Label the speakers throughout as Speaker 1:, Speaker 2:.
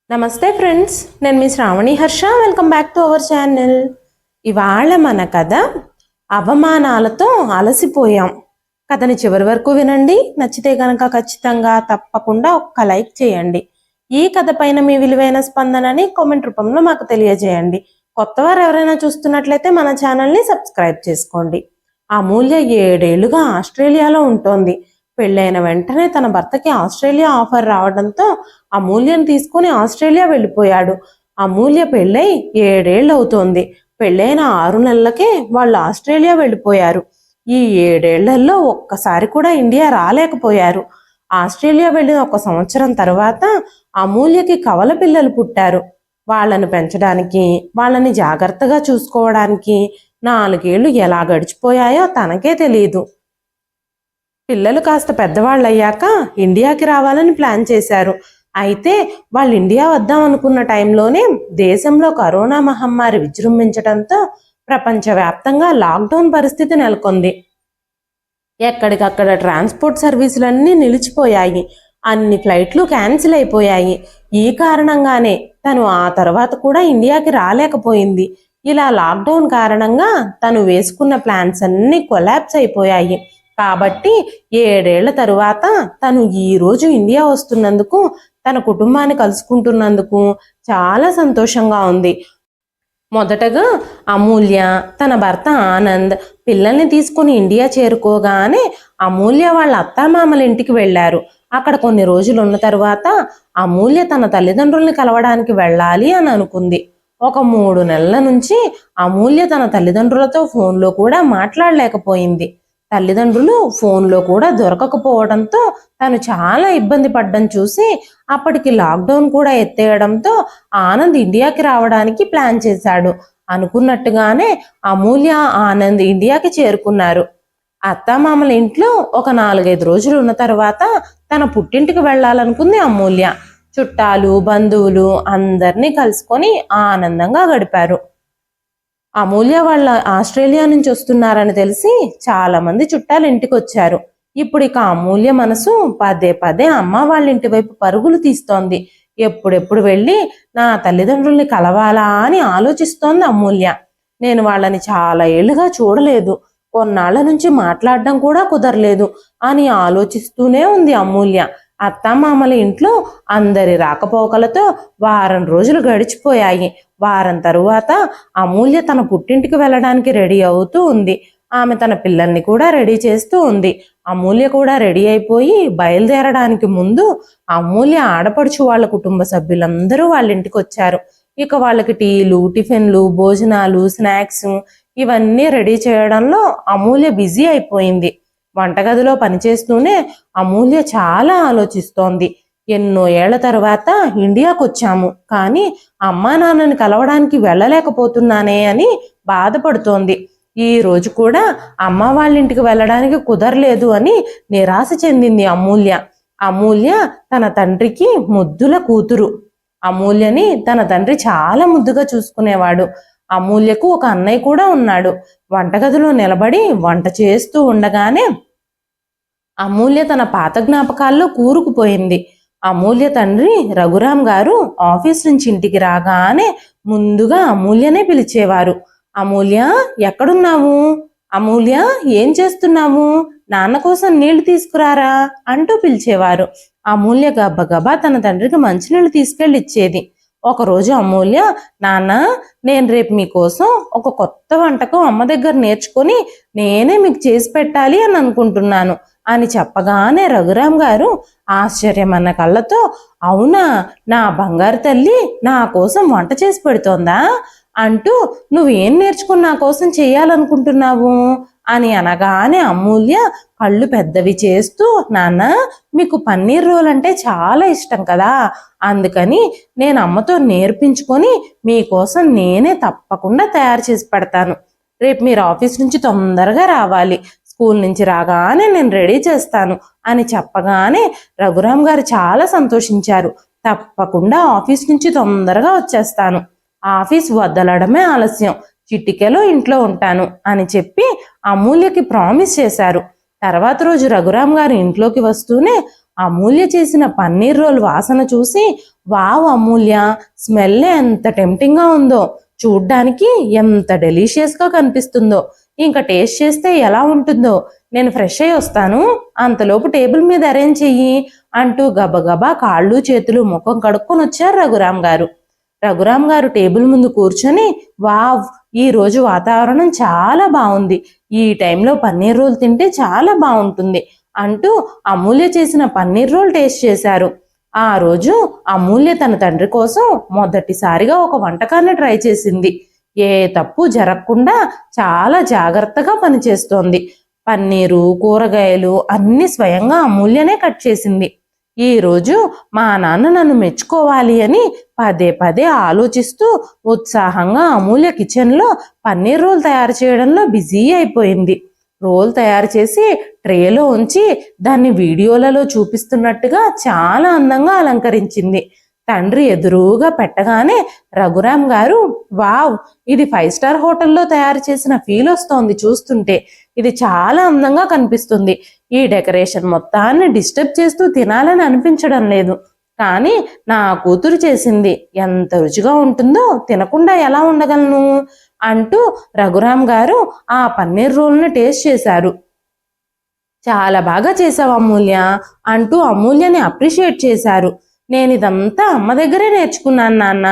Speaker 1: నమస్తే ఫ్రెండ్స్, నేను మీ Shravani Harsha. Welcome back to our channel. ఇవాళ మన కథ అవమానాలతో అలసిపోయాం. కథని చివరి వరకు వినండి. నచ్చితే కనుక ఖచ్చితంగా తప్పకుండా ఒక్క లైక్ చేయండి. ఈ కథ పైన మీ విలువైన స్పందనని కామెంట్ రూపంలో మాకు తెలియజేయండి. కొత్తవారు ఎవరైనా చూస్తున్నట్లయితే మన ఛానల్ని సబ్స్క్రైబ్ చేసుకోండి. అమూల్య 7 ఏళ్లుగా ఆస్ట్రేలియాలో ఉంటోంది. పెళ్ళైన వెంటనే తన భర్తకి ఆస్ట్రేలియా ఆఫర్ రావడంతో అమూల్యను తీసుకుని ఆస్ట్రేలియా వెళ్ళిపోయాడు. అమూల్య పెళ్ళై 7 ఏళ్ళు అవుతోంది. పెళ్ళైన 6 నెలలకే వాళ్ళు ఆస్ట్రేలియా వెళ్ళిపోయారు. ఈ 7 ఏళ్లలో ఒక్కసారి కూడా ఇండియా రాలేకపోయారు. ఆస్ట్రేలియా వెళ్ళిన 1 సంవత్సరం తర్వాత అమూల్యకి కవల పిల్లలు పుట్టారు. వాళ్ళని పెంచడానికి, వాళ్ళని జాగ్రత్తగా చూసుకోవడానికి 4 ఏళ్ళు ఎలా గడిచిపోయాయో తనకే తెలియదు. పిల్లలు కాస్త పెద్దవాళ్ళు అయ్యాక ఇండియాకి రావాలని ప్లాన్ చేశారు. అయితే వాళ్ళు ఇండియా వద్దాం అనుకున్న టైంలోనే దేశంలో కరోనా మహమ్మారి విజృంభించడంతో ప్రపంచవ్యాప్తంగా లాక్డౌన్ పరిస్థితి నెలకొంది. ఎక్కడికక్కడ ట్రాన్స్పోర్ట్ సర్వీసులన్నీ నిలిచిపోయాయి. అన్ని ఫ్లైట్లు క్యాన్సిల్ అయిపోయాయి. ఈ కారణంగానే తను ఆ తర్వాత కూడా ఇండియాకి రాలేకపోయింది. ఇలా లాక్డౌన్ కారణంగా తను వేసుకున్న ప్లాన్స్ అన్నీ కొలాప్స్ అయిపోయాయి. కాబట్టి 7 ఏళ్ల తరువాత తను ఈరోజు ఇండియా వస్తున్నందుకు, తన కుటుంబాన్ని కలుసుకుంటున్నందుకు చాలా సంతోషంగా ఉంది. మొదటగా అమూల్య, తన భర్త ఆనంద్ పిల్లల్ని తీసుకుని ఇండియా చేరుకోగానే అమూల్య వాళ్ళ అత్తామామల ఇంటికి వెళ్ళారు. అక్కడ కొన్ని రోజులు ఉన్న తరువాత అమూల్య తన తల్లిదండ్రుల్ని కలవడానికి వెళ్ళాలి అని అనుకుంది. ఒక 3 నెలల నుంచి అమూల్య తన తల్లిదండ్రులతో ఫోన్లో కూడా మాట్లాడలేకపోయింది. తల్లిదండ్రులు ఫోన్లో కూడా దొరకకపోవడంతో తను చాలా ఇబ్బంది పడ్డం చూసి అప్పటికి లాక్డౌన్ కూడా ఎత్తేయడంతో ఆనంద్ ఇండియాకి రావడానికి ప్లాన్ చేశాడు. అనుకున్నట్టుగానే అమూల్య, ఆనంద్ ఇండియాకి చేరుకున్నారు. అత్తామామల ఇంట్లో ఒక 4-5 రోజులు ఉన్న తర్వాత తన పుట్టింటికి వెళ్ళాలనుకుంది అమూల్య. చుట్టాలు, బంధువులు అందరినీ కలుసుకొని ఆనందంగా గడిపారు. అమూల్య వాళ్ళ ఆస్ట్రేలియా నుంచి వస్తున్నారని తెలిసి చాలా మంది చుట్టాలు ఇంటికి వచ్చారు. ఇప్పుడు ఇక అమూల్య మనసు పదే పదే అమ్మ వాళ్ళ ఇంటి వైపు పరుగులు తీస్తోంది. ఎప్పుడెప్పుడు వెళ్ళి నా తల్లిదండ్రుల్ని కలవాలా అని ఆలోచిస్తోంది అమూల్య. నేను వాళ్ళని చాలా ఏళ్ళుగా చూడలేదు, కొన్నాళ్ల నుంచి మాట్లాడడం కూడా కుదరలేదు అని ఆలోచిస్తూనే ఉంది అమూల్య. అత్తామామల ఇంట్లో అందరి రాకపోకలతో వారం రోజులు గడిచిపోయాయి. వారం తరువాత అమూల్య తన పుట్టింటికి వెళ్ళడానికి రెడీ అవుతూ ఉంది. ఆమె తన పిల్లల్ని కూడా రెడీ చేస్తూ ఉంది. అమూల్య కూడా రెడీ అయిపోయి బయలుదేరడానికి ముందు అమూల్య ఆడపడుచు వాళ్ళ కుటుంబ సభ్యులందరూ వాళ్ళ ఇంటికి వచ్చారు. ఇక వాళ్ళకి టీలు, టిఫిన్లు, భోజనాలు, స్నాక్స్ ఇవన్నీ రెడీ చేయడంలో అమూల్య బిజీ అయిపోయింది. వంటగదిలో పనిచేస్తూనే అమూల్య చాలా ఆలోచిస్తోంది. ఎన్నో ఏళ్ల తర్వాత ఇండియాకు వచ్చాము, కానీ అమ్మా నాన్నని కలవడానికి వెళ్ళలేకపోతున్నానే అని బాధపడుతోంది. ఈ రోజు కూడా అమ్మ వాళ్ళ ఇంటికి వెళ్ళడానికి కుదరలేదు అని నిరాశ చెందింది అమూల్య. అమూల్య తన తండ్రికి ముద్దుల కూతురు. అమూల్యని తన తండ్రి చాలా ముద్దుగా చూసుకునేవాడు. అమూల్యకు ఒక అన్నయ్య కూడా ఉన్నాడు. వంటగదిలో నిలబడి వంట చేస్తూ ఉండగానే అమూల్య తన పాత జ్ఞాపకాల్లో కూరుకుపోయింది. అమూల్య తండ్రి రఘురాం గారు ఆఫీస్ నుంచి ఇంటికి రాగానే ముందుగా అమూల్యనే పిలిచేవారు. అమూల్య, ఎక్కడున్నావు? అమూల్య, ఏం చేస్తున్నావు? నాన్న కోసం నీళ్లు తీసుకురారా అంటూ పిలిచేవారు. అమూల్య గబగబా తన తండ్రికి మంచినీళ్ళు తీసుకెళ్ళి ఇచ్చేది. ఒకరోజు అమూల్య, నాన్న, నేను రేపు మీకోసం ఒక కొత్త వంటకం అమ్మ దగ్గర నేర్చుకొని నేనే మీకు చేసి పెట్టాలి అని అనుకుంటున్నాను అని చెప్పగానే రఘురాం గారు ఆశ్చర్యమన్న కళ్ళతో, అవునా, నా బంగారు తల్లి నా కోసం వంట చేసి పెడుతోందా అంటూ, నువ్వేం నేర్చుకుని నా కోసం చేయాలనుకుంటున్నావు అని అనగానే అమూల్య కళ్ళు పెద్దవి చేస్తూ, నాన్న, మీకు పన్నీర్ రోల్ అంటే చాలా ఇష్టం కదా, అందుకని నేను అమ్మతో నేర్పించుకొని మీకోసం నేనే తప్పకుండా తయారు చేసి పెడతాను. రేపు మీరు ఆఫీస్ నుంచి తొందరగా రావాలి, స్కూల్ నుంచి రాగానే నేను రెడీ చేస్తాను అని చెప్పగానే రఘురాం గారు చాలా సంతోషించారు. తప్పకుండా ఆఫీస్ నుంచి తొందరగా వచ్చేస్తాను, ఆఫీస్ వదలడమే ఆలస్యం, చిటికెలో ఇంట్లో ఉంటాను అని చెప్పి అమూల్యకి ప్రామిస్ చేశారు. తర్వాత రోజు రఘురాం గారు ఇంట్లోకి వస్తూనే అమూల్య చేసిన పన్నీర్ రోల్ వాసన చూసి, వావ్ అమూల్య, స్మెల్ ఎంత టెంప్టింగ్గా ఉందో, చూడ్డానికి ఎంత డెలీషియస్గా కనిపిస్తుందో, ఇంకా టేస్ట్ చేస్తే ఎలా ఉంటుందో, నేను ఫ్రెష్ అయ్యి వస్తాను, అంతలోపు టేబుల్ మీద అరేంజ్ చెయ్యి అంటూ గబగబా కాళ్ళు చేతులు ముఖం కడుక్కొని వచ్చారు రఘురామ్ గారు. రఘురామ్ గారు టేబుల్ ముందు కూర్చొని, వావ్, ఈ రోజు వాతావరణం చాలా బాగుంది, ఈ టైంలో పన్నీర్ రోల్ తింటే చాలా బాగుంటుంది అంటూ అమూల్య చేసిన పన్నీర్ రోల్ టేస్ట్ చేశారు. ఆ రోజు అమూల్య తన తండ్రి కోసం మొదటిసారిగా ఒక వంటకాన్ని ట్రై చేసింది. ఏ తప్పు జరగకుండా చాలా జాగ్రత్తగా పనిచేస్తోంది. పన్నీరు, కూరగాయలు అన్ని స్వయంగా అమూల్యనే కట్ చేసింది. ఈరోజు మా నాన్న నన్ను మెచ్చుకోవాలి అని పదే పదే ఆలోచిస్తూ ఉత్సాహంగా అమూల్య కిచెన్లో పన్నీర్ రోల్ తయారు చేయడంలో బిజీ అయిపోయింది. రోల్ తయారు చేసి ట్రేలో ఉంచి దాన్ని వీడియోలలో చూపిస్తున్నట్టుగా చాలా అందంగా అలంకరించింది. తండ్రి ఎదురుగా పెట్టగానే రఘురామ్ గారు, వావ్, ఇది 5 స్టార్ హోటల్లో తయారు చేసిన ఫీల్ వస్తోంది చూస్తుంటే, ఇది చాలా అందంగా కనిపిస్తుంది, ఈ డెకరేషన్ మొత్తాన్ని డిస్టర్బ్ చేస్తూ తినాలని అనిపించడం లేదు, కానీ నా కూతురు చేసింది ఎంత రుచిగా ఉంటుందో తినకుండా ఎలా ఉండగలను అంటూ రఘురామ్ గారు ఆ పన్నీర్ రోల్ని టేస్ట్ చేశారు. చాలా బాగా చేసావు అమూల్య అంటూ అమూల్యని అప్రిషియేట్ చేశారు. నేను ఇదంతా అమ్మ దగ్గరే నేర్చుకున్నాను నాన్న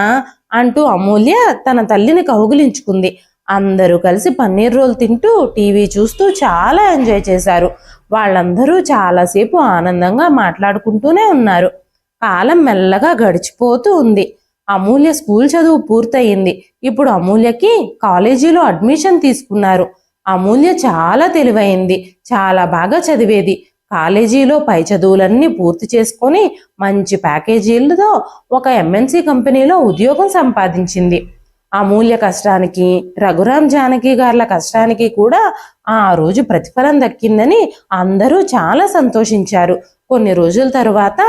Speaker 1: అంటూ అమూల్య తన తల్లిని కౌగిలించుకుంది. అందరూ కలిసి పన్నీర్ రోల్ తింటూ టీవీ చూస్తూ చాలా ఎంజాయ్ చేశారు. వాళ్ళందరూ చాలాసేపు ఆనందంగా మాట్లాడుకుంటూనే ఉన్నారు. కాలం మెల్లగా గడిచిపోతూ ఉంది. అమూల్య స్కూల్ చదువు పూర్తయింది. ఇప్పుడు అమూల్యకి కాలేజీలో అడ్మిషన్ తీసుకున్నారు. అమూల్య చాలా తెలివైంది, చాలా బాగా చదివేది. కాలేజీలో పై చదువులన్నీ పూర్తి చేసుకొని మంచి ప్యాకేజీలతో ఒక ఎంఎన్సి కంపెనీలో ఉద్యోగం సంపాదించింది. అమూల్య కష్టానికి, రఘురామ్ జానకి గార్ల కష్టానికి కూడా ఆ రోజు ప్రతిఫలం దక్కిందని అందరూ చాలా సంతోషించారు. కొన్ని రోజుల తరువాత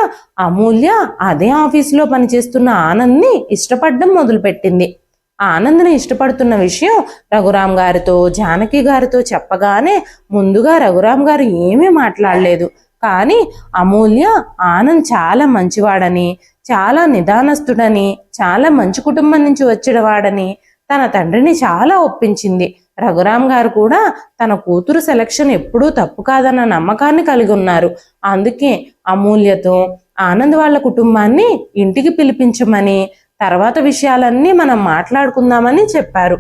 Speaker 1: అమూల్య అదే ఆఫీసులో పనిచేస్తున్న ఆనంద్ని ఇష్టపడడం మొదలుపెట్టింది. ఆనంద్ని ఇష్టపడుతున్న విషయం రఘురామ్ గారితో, జానకి గారితో చెప్పగానే ముందుగా రఘురామ్ గారు ఏమీ మాట్లాడలేదు. కానీ అమూల్య ఆనంద్ చాలా మంచివాడని, చాలా నిదానస్తుడని, చాలా మంచి కుటుంబం నుంచి వచ్చినవాడని తన తండ్రిని చాలా ఒప్పించింది. రఘురామ్ గారు కూడా తన కూతురు సెలక్షన్ ఎప్పుడూ తప్పు కాదన్న నమ్మకాన్ని కలిగి ఉన్నారు. అందుకే అమూల్యతో ఆనంద్ వాళ్ళ కుటుంబాన్ని ఇంటికి పిలిపించమని, తర్వాత విషయాలన్నీ మనం మాట్లాడుకుందామని చెప్పారు.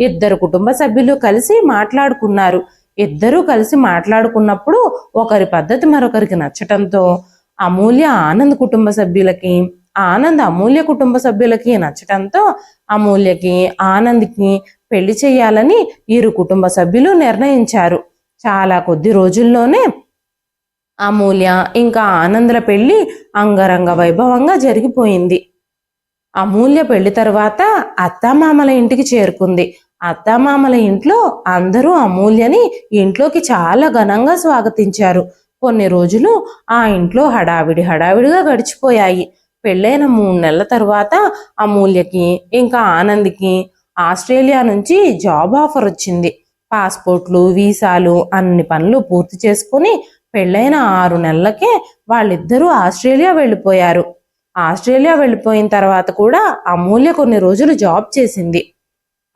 Speaker 1: ఇద్దరు కుటుంబ సభ్యులు కలిసి మాట్లాడుకున్నారు. ఇద్దరూ కలిసి మాట్లాడుకున్నప్పుడు ఒకరి పద్ధతి మరొకరికి నచ్చటంతో అమూల్య ఆనంద్ కుటుంబ సభ్యులకి, ఆనంద్ అమూల్య కుటుంబ సభ్యులకి నచ్చటంతో అమూల్యకి, ఆనంద్కి పెళ్లి చేయాలని ఇరు కుటుంబ సభ్యులు నిర్ణయించారు. చాలా కొద్ది రోజుల్లోనే అమూల్య ఇంకా ఆనంద్ల పెళ్లి అంగరంగ వైభవంగా జరిగిపోయింది. అమూల్య పెళ్లి తర్వాత అత్తామామల ఇంటికి చేరుకుంది. అత్తామామల ఇంట్లో అందరూ అమూల్యని ఇంట్లోకి చాలా ఘనంగా స్వాగతించారు. కొన్ని రోజులు ఆ ఇంట్లో హడావిడిగా గడిచిపోయాయి. పెళ్ళైన 3 నెలల తర్వాత అమూల్యకి ఇంకా ఆనంద్కి ఆస్ట్రేలియా నుంచి జాబ్ ఆఫర్ వచ్చింది. పాస్పోర్ట్లు, వీసాలు అన్ని పనులు పూర్తి చేసుకుని పెళ్ళైన 6 నెలలకే వాళ్ళిద్దరూ ఆస్ట్రేలియా వెళ్ళిపోయారు. ఆస్ట్రేలియా వెళ్ళిపోయిన తర్వాత కూడా అమూల్య కొన్ని రోజులు జాబ్ చేసింది.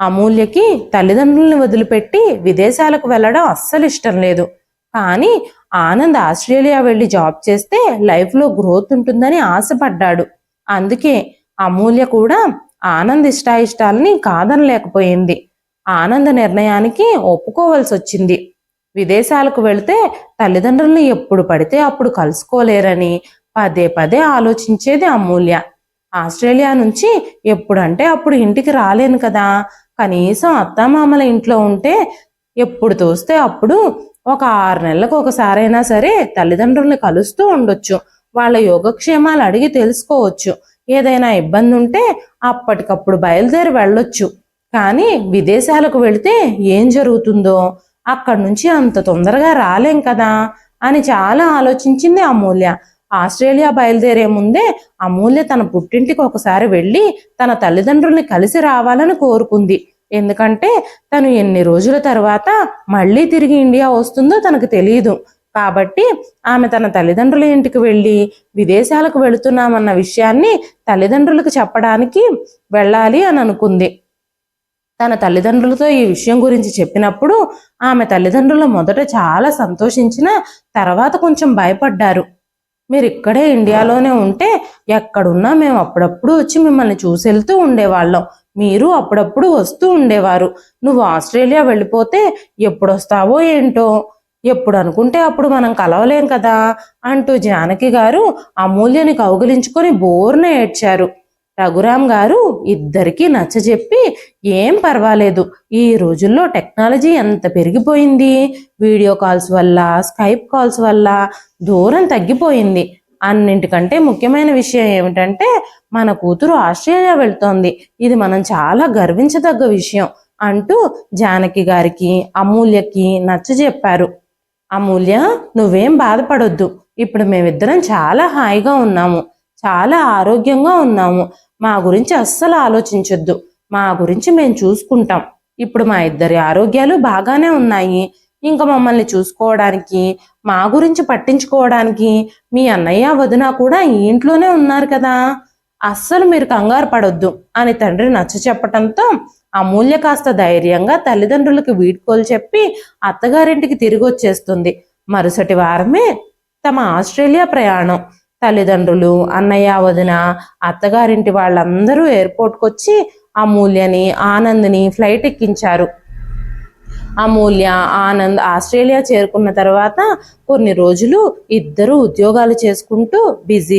Speaker 1: అమూల్యకి తల్లిదండ్రుల్ని వదిలిపెట్టి విదేశాలకు వెళ్ళడం అస్సలు ఇష్టం లేదు. కానీ ఆనంద్ ఆస్ట్రేలియా వెళ్ళి జాబ్ చేస్తే లైఫ్లో గ్రోత్ ఉంటుందని ఆశపడ్డాడు. అందుకే అమూల్య కూడా ఆనంద్ ఇష్టాయిష్టాలని కాదనలేకపోయింది. ఆనంద్ నిర్ణయానికి ఒప్పుకోవాల్సి వచ్చింది. విదేశాలకు వెళితే తల్లిదండ్రుల్ని ఎప్పుడు పడితే అప్పుడు కలుసుకోలేరని పదే పదే ఆలోచించేది అమూల్య. ఆస్ట్రేలియా నుంచి ఎప్పుడంటే అప్పుడు ఇంటికి రాలేను కదా, కనీసం అత్తామామల ఇంట్లో ఉంటే ఎప్పుడు తోస్తే అప్పుడు ఒక 6 నెలలకు ఒకసారైనా సరే తల్లిదండ్రుల్ని కలుస్తూ ఉండొచ్చు, వాళ్ళ యోగక్షేమాలు అడిగి తెలుసుకోవచ్చు, ఏదైనా ఇబ్బంది ఉంటే అప్పటికప్పుడు బయలుదేరి వెళ్ళొచ్చు. కానీ విదేశాలకు వెళితే ఏం జరుగుతుందో, అక్కడి నుంచి అంత తొందరగా రాలేం కదా అని చాలా ఆలోచించింది అమూల్య. ఆస్ట్రేలియా బయలుదేరే ముందే అమూల్య తన పుట్టింటికి ఒకసారి వెళ్ళి తన తల్లిదండ్రుల్ని కలిసి రావాలని కోరుకుంది. ఎందుకంటే తను ఎన్ని రోజుల తర్వాత మళ్ళీ తిరిగి ఇండియా వస్తుందో తనకు తెలియదు. కాబట్టి ఆమె తన తల్లిదండ్రుల ఇంటికి వెళ్ళి విదేశాలకు వెళుతున్నామన్న విషయాన్ని తల్లిదండ్రులకు చెప్పడానికి వెళ్ళాలి అని అనుకుంది. తన తల్లిదండ్రులతో ఈ విషయం గురించి చెప్పినప్పుడు ఆమె తల్లిదండ్రులు మొదట చాలా సంతోషించిన తర్వాత కొంచెం భయపడ్డారు. మీరు ఇక్కడే ఇండియాలోనే ఉంటే ఎక్కడున్నా మేము అప్పుడప్పుడు వచ్చి మిమ్మల్ని చూసెళ్తూ ఉండేవాళ్ళం, మీరు అప్పుడప్పుడు వస్తూ ఉండేవారు. నువ్వు ఆస్ట్రేలియా వెళ్ళిపోతే ఎప్పుడొస్తావో ఏంటో, ఎప్పుడు అనుకుంటే అప్పుడు మనం కలవలేం కదా అంటూ జానకి గారు అమూల్యని కౌగిలించుకొని బోర్న ఏడ్చారు. రఘురాం గారు ఇద్దరికీ నచ్చజెప్పి ఏం పర్వాలేదు, ఈ రోజుల్లో టెక్నాలజీ ఎంత పెరిగిపోయింది, వీడియో కాల్స్ వల్ల స్కైప్ కాల్స్ వల్ల దూరం తగ్గిపోయింది. అన్నింటికంటే ముఖ్యమైన విషయం ఏమిటంటే మన కూతురు ఆస్ట్రేలియా వెళ్తోంది, ఇది మనం చాలా గర్వించదగ్గ విషయం అంటూ జానకి గారికి అమూల్యకి నచ్చజెప్పారు. అమూల్య, నువ్వేం బాధపడొద్దు, ఇప్పుడు మేమిద్దరం చాలా హాయిగా ఉన్నాము, చాలా ఆరోగ్యంగా ఉన్నాము, మా గురించి అస్సలు ఆలోచించొద్దు, మా గురించి మేము చూసుకుంటాం. ఇప్పుడు మా ఇద్దరి ఆరోగ్యాలు బాగానే ఉన్నాయి. ఇంకా మమ్మల్ని చూసుకోవడానికి, మా గురించి పట్టించుకోవడానికి మీ అన్నయ్య వదిన కూడా ఈ ఇంట్లోనే ఉన్నారు కదా, అస్సలు మీరు కంగారు పడొద్దు అని తండ్రి నచ్చ చెప్పటంతో అమూల్య కాస్త ధైర్యంగా తల్లిదండ్రులకు వీడ్కోలు చెప్పి అత్తగారింటికి తిరిగి వచ్చేస్తుంది. మరుసటి వారమే తమ ఆస్ట్రేలియా ప్రయాణం. తల్లిదండ్రులు, అన్నయ్య వదిన, అత్తగారింటి వాళ్ళందరూ ఎయిర్పోర్ట్కి వచ్చి అమూల్యని ఆనంద్ని ఫ్లైట్ ఎక్కించారు. అమూల్య, ఆనంద్ ఆస్ట్రేలియా చేరుకున్న తర్వాత కొన్ని రోజులు ఇద్దరు ఉద్యోగాలు చేసుకుంటూ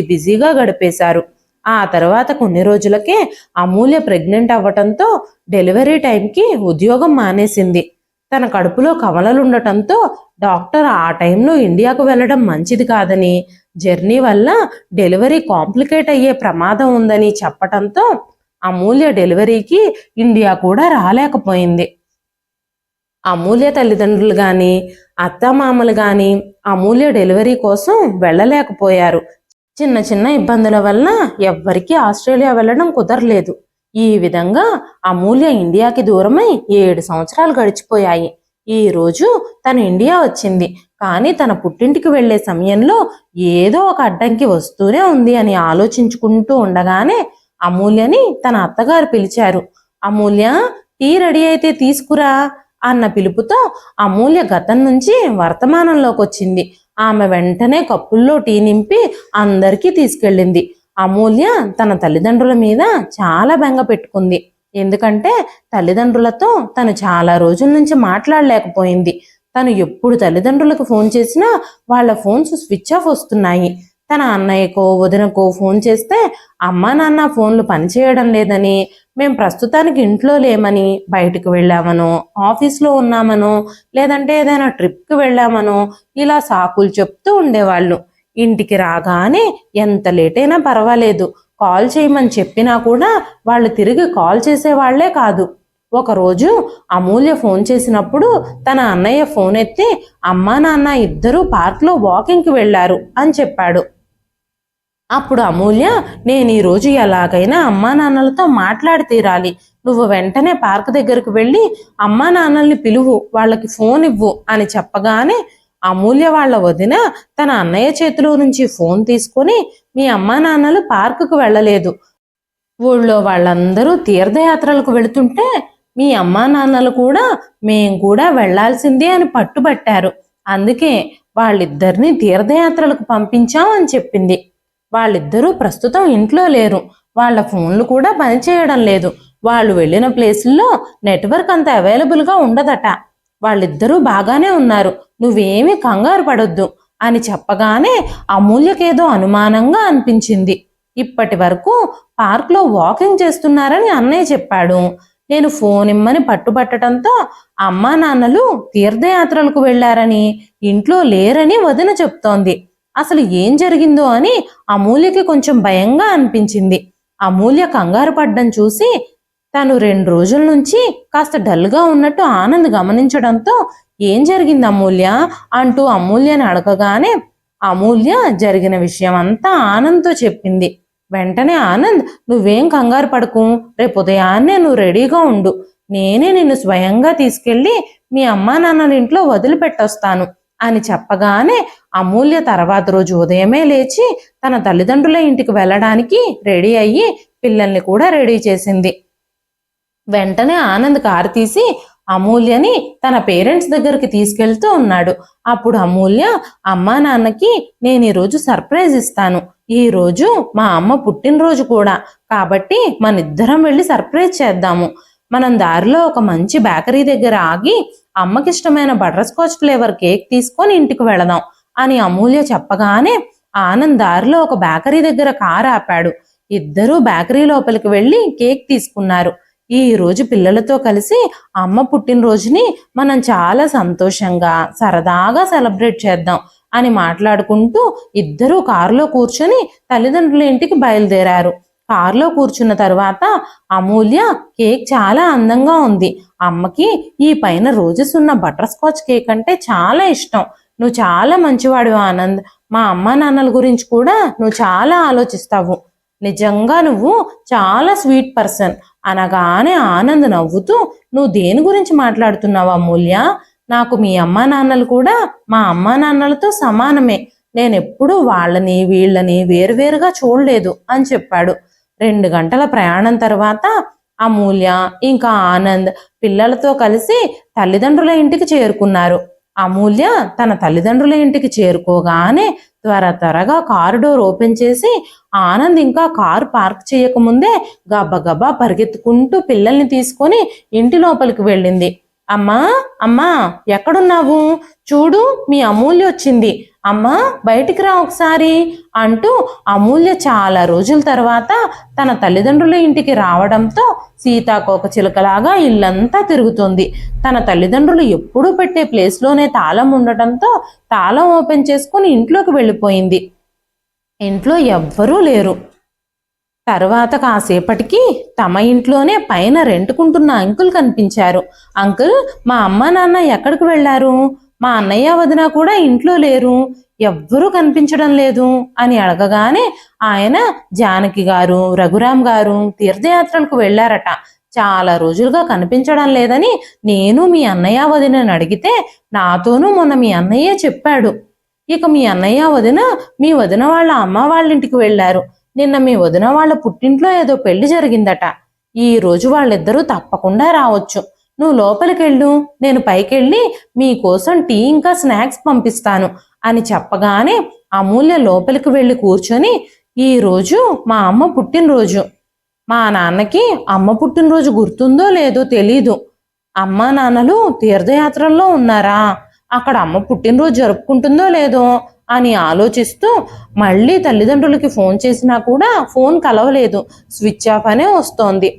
Speaker 1: బిజీగా గడిపేశారు. ఆ తర్వాత కొన్ని రోజులకే అమూల్య ప్రెగ్నెంట్ అవ్వటంతో డెలివరీ టైంకి ఉద్యోగం మానేసింది. తన కడుపులో కవలలుండటంతో డాక్టర్ ఆ టైంలో ఇండియాకు వెళ్ళడం మంచిది కాదని, జర్నీ వల్ల డెలివరీ కాంప్లికేట్ అయ్యే ప్రమాదం ఉందని చెప్పటంతో అమూల్య డెలివరీకి ఇండియా కూడా రాలేకపోయింది. అమూల్య తల్లిదండ్రులు కానీ అత్తమామలు కానీ అమూల్య డెలివరీ కోసం వెళ్ళలేకపోయారు. చిన్న చిన్న ఇబ్బందుల వలన ఎవ్వరికీ ఆస్ట్రేలియా వెళ్ళడం కుదరలేదు. ఈ విధంగా అమూల్య ఇండియాకి దూరమై 7 సంవత్సరాలు గడిచిపోయాయి. ఈ రోజు తను ఇండియా వచ్చింది, కానీ తన పుట్టింటికి వెళ్లే సమయంలో ఏదో ఒక అడ్డంకి వస్తూనే ఉంది అని ఆలోచించుకుంటూ ఉండగానే అమూల్యని తన అత్తగారు పిలిచారు. అమూల్య, టీ రెడీ అయితే తీసుకురా అన్న పిలుపుతో అమూల్య గతం నుంచి వర్తమానంలోకి వచ్చింది. ఆమె వెంటనే కప్పుల్లో టీ నింపి అందరికీ తీసుకెళ్ళింది. అమూల్య తన తల్లిదండ్రుల మీద చాలా బెంగ పెట్టుకుంది. ఎందుకంటే తల్లిదండ్రులతో తను చాలా రోజుల నుంచి మాట్లాడలేకపోయింది. తను ఎప్పుడు తల్లిదండ్రులకు ఫోన్ చేసినా వాళ్ళ ఫోన్స్ స్విచ్ ఆఫ్ వస్తున్నాయి. తన అన్నయ్యకో వదినకో ఫోన్ చేస్తే అమ్మా నాన్న ఫోన్లు పనిచేయడం లేదని, మేము ప్రస్తుతానికి ఇంట్లో లేమని, బయటకు వెళ్ళామనో, ఆఫీస్లో ఉన్నామనో, లేదంటే ఏదైనా ట్రిప్కి వెళ్ళామనో ఇలా సాకులు చెప్తూ ఉండేవాళ్ళు. ఇంటికి రాగానే ఎంత లేట్ అయినా పర్వాలేదు, కాల్ చేయమని చెప్పినా కూడా వాళ్ళు తిరిగి కాల్ చేసేవాళ్లే కాదు. ఒకరోజు అమూల్య ఫోన్ చేసినప్పుడు తన అన్నయ్య ఫోన్ ఎత్తి అమ్మా నాన్న ఇద్దరూ పార్క్లో వాకింగ్కి వెళ్ళారు అని చెప్పాడు. అప్పుడు అమూల్య, నేను ఈరోజు ఎలాగైనా అమ్మా నాన్నలతో మాట్లాడి తీరాలి, నువ్వు వెంటనే పార్క్ దగ్గరకు వెళ్ళి అమ్మా నాన్నల్ని పిలువు, వాళ్ళకి ఫోన్ ఇవ్వు అని చెప్పగానే అమూల్య వాళ్ళ వదిన తన అన్నయ్య చేతిలో నుంచి ఫోన్ తీసుకొని, మీ అమ్మా నాన్నలు పార్కుకు వెళ్ళలేదు, ఊళ్ళో వాళ్ళందరూ తీర్థయాత్రలకు వెళుతుంటే మీ అమ్మా నాన్నలు కూడా మేం కూడా వెళ్లాల్సిందే అని పట్టుబట్టారు, అందుకే వాళ్ళిద్దరిని తీర్థయాత్రలకు పంపించాం అని చెప్పింది. వాళ్ళిద్దరూ ప్రస్తుతం ఇంట్లో లేరు, వాళ్ళ ఫోన్లు కూడా పనిచేయడం లేదు, వాళ్ళు వెళ్ళిన ప్లేసుల్లో నెట్వర్క్ అంత అవైలబుల్గా ఉండదట, వాళ్ళిద్దరూ బాగానే ఉన్నారు, నువ్వేమీ కంగారు పడొద్దు అని చెప్పగానే అమూల్యకేదో అనుమానంగా అనిపించింది. ఇప్పటి వరకు పార్క్లో వాకింగ్ చేస్తున్నారని అన్నయ్య చెప్పాడు, నేను ఫోన్ ఇమ్మని పట్టుబట్టడంతో అమ్మా నాన్నలు తీర్థయాత్రలకు వెళ్లారని, ఇంట్లో లేరని వదిన చెప్తోంది. అసలు ఏం జరిగిందో అని అమూల్యకి కొంచెం భయంగా అనిపించింది. అమూల్య కంగారు పడ్డం చూసి తను 2 రోజుల నుంచి కాస్త డల్గా ఉన్నట్టు ఆనంద్ గమనించడంతో ఏం జరిగింది అమూల్య అంటూ అమూల్యని అడగగానే అమూల్య జరిగిన విషయం అంతా ఆనంద్తో చెప్పింది. వెంటనే ఆనంద్, నువ్వేం కంగారు పడకు, రేపు ఉదయాన్నే నువ్వు రెడీగా ఉండు, నేనే నిన్ను స్వయంగా తీసుకెళ్ళి మీ అమ్మా నాన్నల ఇంట్లో వదిలిపెట్టొస్తాను, అని చెప్పగానే అమూల్య తర్వాత రోజు ఉదయమే లేచి తన తల్లిదండ్రుల ఇంటికి వెళ్ళడానికి రెడీ అయ్యి పిల్లల్ని కూడా రెడీ చేసింది. వెంటనే ఆనంద్ కారు తీసి అమూల్యని తన పేరెంట్స్ దగ్గరికి తీసుకెళ్తూ ఉన్నాడు. అప్పుడు అమూల్య, అమ్మా నాన్నకి నేను ఈరోజు సర్ప్రైజ్ ఇస్తాను, ఈ రోజు మా అమ్మ పుట్టినరోజు కూడా, కాబట్టి మనిద్దరం వెళ్ళి సర్ప్రైజ్ చేద్దాము. మనం దారిలో ఒక మంచి బేకరీ దగ్గర ఆగి అమ్మకి ఇష్టమైన బటర్ స్కాచ్ ఫ్లేవర్ కేక్ తీసుకొని ఇంటికి వెళదాం అని అమూల్య చెప్పగానే ఆనంద్ దారిలో ఒక బేకరీ దగ్గర కారు ఆపాడు. ఇద్దరూ బేకరీ లోపలికి వెళ్ళి కేక్ తీసుకున్నారు. ఈ రోజు పిల్లలతో కలిసి అమ్మ పుట్టినరోజుని మనం చాలా సంతోషంగా సరదాగా సెలబ్రేట్ చేద్దాం అని మాట్లాడుకుంటూ ఇద్దరూ కారులో కూర్చొని తల్లిదండ్రుల ఇంటికి బయలుదేరారు. కారులో కూర్చున్న తర్వాత అమూల్య, కేక్ చాలా అందంగా ఉంది, అమ్మకి ఈ పైన రోజెస్ ఉన్న బటర్ స్కాచ్ కేక్ అంటే చాలా ఇష్టం, నువ్వు చాలా మంచివాడు ఆనంద్, మా అమ్మా నాన్నల గురించి కూడా నువ్వు చాలా ఆలోచిస్తావు, నిజంగా నువ్వు చాలా స్వీట్ పర్సన్ అనగానే ఆనంద్ నవ్వుతూ, నువ్వు దేని గురించి మాట్లాడుతున్నావు అమూల్య, నాకు మీ అమ్మా నాన్నలు కూడా మా అమ్మా నాన్నలతో సమానమే, నేనెప్పుడు వాళ్ళని వీళ్ళని వేరువేరుగా చూడలేదు అని చెప్పాడు. 2 గంటల ప్రయాణం తర్వాత అమూల్య ఇంకా ఆనంద్ పిల్లలతో కలిసి తల్లిదండ్రుల ఇంటికి చేరుకున్నారు. అమూల్య తన తల్లిదండ్రుల ఇంటికి చేరుకోగానే త్వరగా కారు డోర్ ఓపెన్ చేసి ఆనంద్ ఇంకా కారు పార్క్ చేయకముందే గబగబా పరిగెత్తుకుంటూ పిల్లల్ని తీసుకొని ఇంటి లోపలికి వెళ్ళింది. అమ్మా అమ్మా ఎక్కడున్నావు, చూడు మీ అమూల్య వచ్చింది, అమ్మా బయటికి రా ఒకసారి అంటూ అమూల్య చాలా రోజుల తర్వాత తన తల్లిదండ్రుల ఇంటికి రావడంతో సీతాకోక చిలుకలాగా ఇల్లంతా తిరుగుతుంది. తన తల్లిదండ్రులు ఎప్పుడూ పెట్టే ప్లేస్లోనే తాళం ఉండటంతో తాళం ఓపెన్ చేసుకుని ఇంట్లోకి వెళ్ళిపోయింది. ఇంట్లో ఎవ్వరూ లేరు. తర్వాత కాసేపటికి తమ ఇంట్లోనే పైన రెంటుకుంటున్న అంకుల్ కనిపించారు. అంకుల్, మా అమ్మ నాన్న ఎక్కడికి వెళ్ళారు, మా అన్నయ్య వదిన కూడా ఇంట్లో లేరు, ఎవ్వరూ కనిపించడం లేదు అని అడగగానే ఆయన, జానకి గారు రఘురామ్ గారు తీర్థయాత్రలకు వెళ్ళారట, చాలా రోజులుగా కనిపించడం లేదని నేను మీ అన్నయ్య వదినని అడిగితే నాతోనూ మొన్న మీ అన్నయ్య చెప్పాడు. ఇక మీ అన్నయ్య వదిన మీ వదిన వాళ్ళ అమ్మ వాళ్ళ ఇంటికి వెళ్ళారు, నిన్న మీ వదిన వాళ్ళ పుట్టింట్లో ఏదో పెళ్లి జరిగిందట, ఈ రోజు వాళ్ళిద్దరూ తప్పకుండా రావచ్చు, నువ్వు లోపలికెళ్ళు, నేను పైకెళ్ళి మీకోసం టీ ఇంకా స్నాక్స్ పంపిస్తాను అని చెప్పగానే అమూల్య లోపలికి వెళ్ళి కూర్చొని, ఈ రోజు మా అమ్మ పుట్టినరోజు, మా నాన్నకి అమ్మ పుట్టినరోజు గుర్తుందో లేదో తెలీదు, అమ్మా నాన్నలు తీర్థయాత్రల్లో ఉన్నారా, అక్కడ అమ్మ పుట్టినరోజు జరుపుకుంటుందో లేదో అని ఆలోచిస్తూ మళ్ళీ తల్లిదండ్రులకి ఫోన్ చేసినా కూడా ఫోన్ కలవలేదు, స్విచ్ ఆఫ్ అనే వస్తోంది,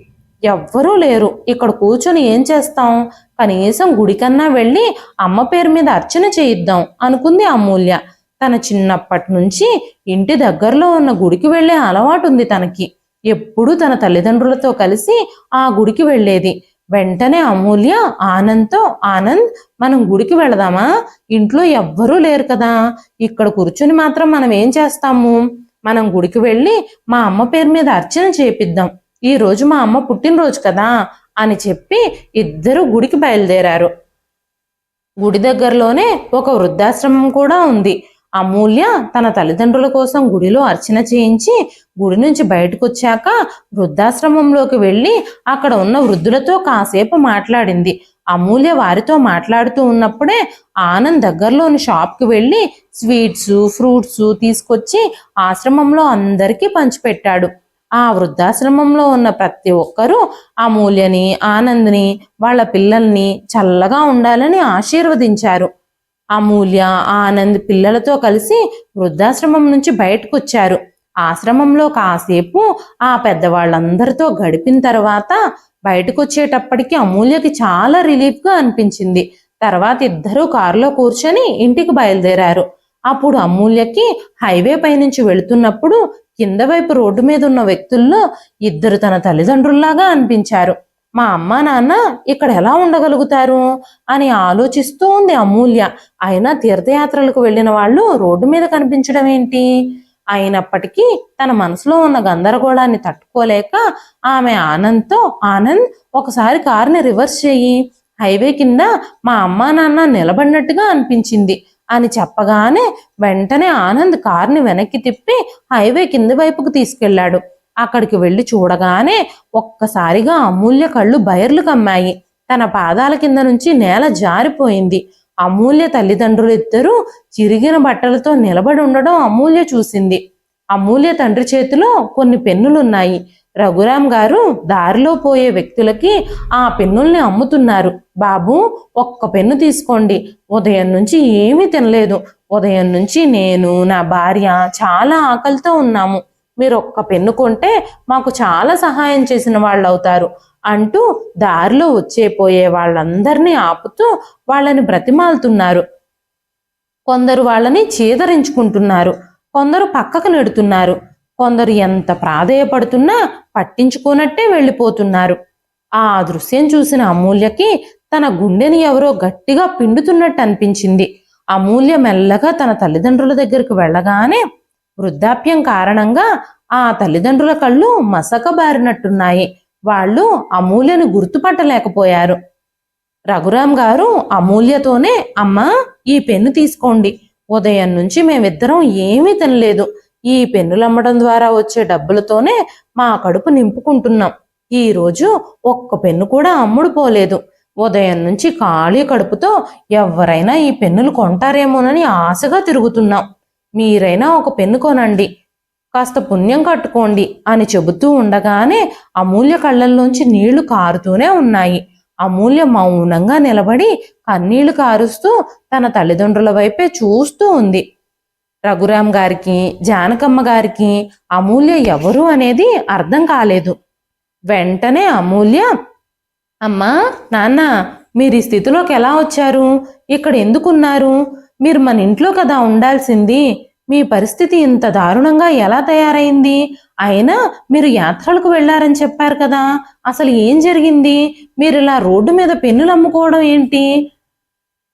Speaker 1: ఎవ్వరూ లేరు, ఇక్కడ కూర్చొని ఏం చేస్తాం, కనీసం గుడికన్నా వెళ్ళి అమ్మ పేరు మీద అర్చన చేయిద్దాం అనుకుంది అమూల్య. తన చిన్నప్పటి నుంచి ఇంటి దగ్గరలో ఉన్న గుడికి వెళ్ళే అలవాటు ఉంది తనకి, ఎప్పుడూ తన తల్లిదండ్రులతో కలిసి ఆ గుడికి వెళ్ళేది. వెంటనే అమూల్య ఆనంద్తో, ఆనంద్ మనం గుడికి వెళదామా, ఇంట్లో ఎవ్వరూ లేరు కదా, ఇక్కడ కూర్చుని మాత్రం మనం ఏం చేస్తాము, మనం గుడికి వెళ్ళి మా అమ్మ పేరు మీద అర్చన చేపిద్దాం, ఈ రోజు మా అమ్మ పుట్టినరోజు కదా అని చెప్పి ఇద్దరు గుడికి బయలుదేరారు. గుడి దగ్గరలోనే ఒక వృద్ధాశ్రమం కూడా ఉంది. అమూల్య తన తల్లిదండ్రుల కోసం గుడిలో అర్చన చేయించి గుడి నుంచి బయటకు వచ్చాక వృద్ధాశ్రమంలోకి వెళ్ళి అక్కడ ఉన్న వృద్ధులతో కాసేపు మాట్లాడింది. అమూల్య వారితో మాట్లాడుతూ ఉన్నప్పుడే ఆనంద్ దగ్గరలోని షాప్కి వెళ్ళి స్వీట్స్ ఫ్రూట్స్ తీసుకొచ్చి ఆశ్రమంలో అందరికీ పంచిపెట్టాడు. ఆ వృద్ధాశ్రమంలో ఉన్న ప్రతి ఒక్కరూ అమూల్యని ఆనంద్ని వాళ్ళ పిల్లల్ని చల్లగా ఉండాలని ఆశీర్వదించారు. అమూల్య ఆనంద్ పిల్లలతో కలిసి వృద్ధాశ్రమం నుంచి బయటకు వచ్చారు. ఆశ్రమంలో కాసేపు ఆ పెద్దవాళ్ళందరితో గడిపిన తర్వాత బయటకు వచ్చేటప్పటికి అమూల్యకి చాలా రిలీఫ్గా అనిపించింది. తర్వాత ఇద్దరూ కారులో కూర్చొని ఇంటికి బయలుదేరారు. అప్పుడు అమూల్యకి హైవే పైనుంచి వెళుతున్నప్పుడు కింద వైపు రోడ్డు మీద ఉన్న వ్యక్తుల్లో ఇద్దరు తన తల్లిదండ్రుల్లాగా అనిపించారు. మా అమ్మ నాన్న ఇక్కడ ఎలా ఉండగలుగుతారు అని ఆలోచిస్తూ ఉంది అమూల్య. అయినా తీర్థయాత్రలకు వెళ్ళిన వాళ్ళు రోడ్డు మీద కనిపించడం ఏంటి? అయినప్పటికీ తన మనసులో ఉన్న గందరగోళాన్ని తట్టుకోలేక ఆమె ఆనంద్తో, ఆనంద్ ఒకసారి కారుని రివర్స్ చెయ్యి, హైవే కింద మా అమ్మా నాన్న నిలబడినట్టుగా అనిపించింది అని చెప్పగానే వెంటనే ఆనంద్ కారుని వెనక్కి తిప్పి హైవే కింది వైపుకు తీసుకెళ్లాడు. అక్కడికి వెళ్లి చూడగానే ఒక్కసారిగా అమూల్య కళ్ళు బయర్లు కమ్మాయి. తన పాదాల కింద నుంచి నేల జారిపోయింది. అమూల్య తల్లిదండ్రులిద్దరూ చిరిగిన బట్టలతో నిలబడి ఉండడం అమూల్య చూసింది. అమూల్య తండ్రి చేతిలో కొన్ని పెన్నులున్నాయి. రఘురాం గారు దారిలో పోయే వ్యక్తులకి ఆ పెన్నుల్ని అమ్ముతున్నారు. బాబు, ఒక్క పెన్ను తీసుకోండి. ఉదయం నుంచి ఏమీ తినలేదు. ఉదయం నుంచి నేను, నా భార్య చాలా ఆకలితో ఉన్నాము. మీరు ఒక్క పెన్ను కొంటే మాకు చాలా సహాయం చేసిన వాళ్ళు అవుతారు అంటూ దారిలో పోయే వాళ్ళందరినీ ఆపుతూ వాళ్ళని బ్రతిమాలుతున్నారు. కొందరు వాళ్ళని చీదరించుకుంటున్నారు, కొందరు పక్కకు నెడుతున్నారు, కొందరు ఎంత ప్రాధేయపడుతున్నా పట్టించుకోనట్టే వెళ్ళిపోతున్నారు. ఆ దృశ్యం చూసిన అమూల్యకి తన గుండెని ఎవరో గట్టిగా పిండుతున్నట్టు అనిపించింది. అమూల్య మెల్లగా తన తల్లిదండ్రుల దగ్గరికి వెళ్ళగానే వృద్ధాప్యం కారణంగా ఆ తల్లిదండ్రుల కళ్ళు మసకబారినట్టున్నాయి. వాళ్ళు అమూల్యను గుర్తుపట్టలేకపోయారు. రఘురాం గారు అమూల్యతోనే, అమ్మా, ఈ పెన్ను తీసుకోండి. ఉదయం నుంచి మేమిద్దరం ఏమీ తినలేదు. ఈ పెన్నులమ్మడం ద్వారా వచ్చే డబ్బులతోనే మా కడుపు నింపుకుంటున్నాం. ఈరోజు ఒక్క పెన్ను కూడా అమ్ముడు పోలేదు. ఉదయం నుంచి ఖాళీ కడుపుతో ఎవరైనా ఈ పెన్నులు కొంటారేమోనని ఆశగా తిరుగుతున్నాం. మీరైనా ఒక పెన్ను కొనండి, కాస్త పుణ్యం కట్టుకోండి అని చెబుతూ ఉండగానే అమూల్య కళ్ళల్లోంచి నీళ్లు కారుతూనే ఉన్నాయి. అమూల్య మౌనంగా నిలబడి కన్నీళ్లు కారుస్తూ తన తల్లిదండ్రుల వైపే చూస్తూ ఉంది. రఘురాం గారికి, జానకమ్మ గారికి అమూల్య ఎవరు అనేది అర్థం కాలేదు. వెంటనే అమూల్య, అమ్మా, నాన్న, మీరు ఈ స్థితిలోకి ఎలా వచ్చారు? ఇక్కడ ఎందుకున్నారు? మీరు మన ఇంట్లో కదా ఉండాల్సింది. మీ పరిస్థితి ఇంత దారుణంగా ఎలా తయారైంది? అయినా మీరు యాత్రలకు వెళ్లారని చెప్పారు కదా, అసలు ఏం జరిగింది? మీరు ఇలా రోడ్డు మీద పెన్నులు అమ్ముకోవడం ఏంటి?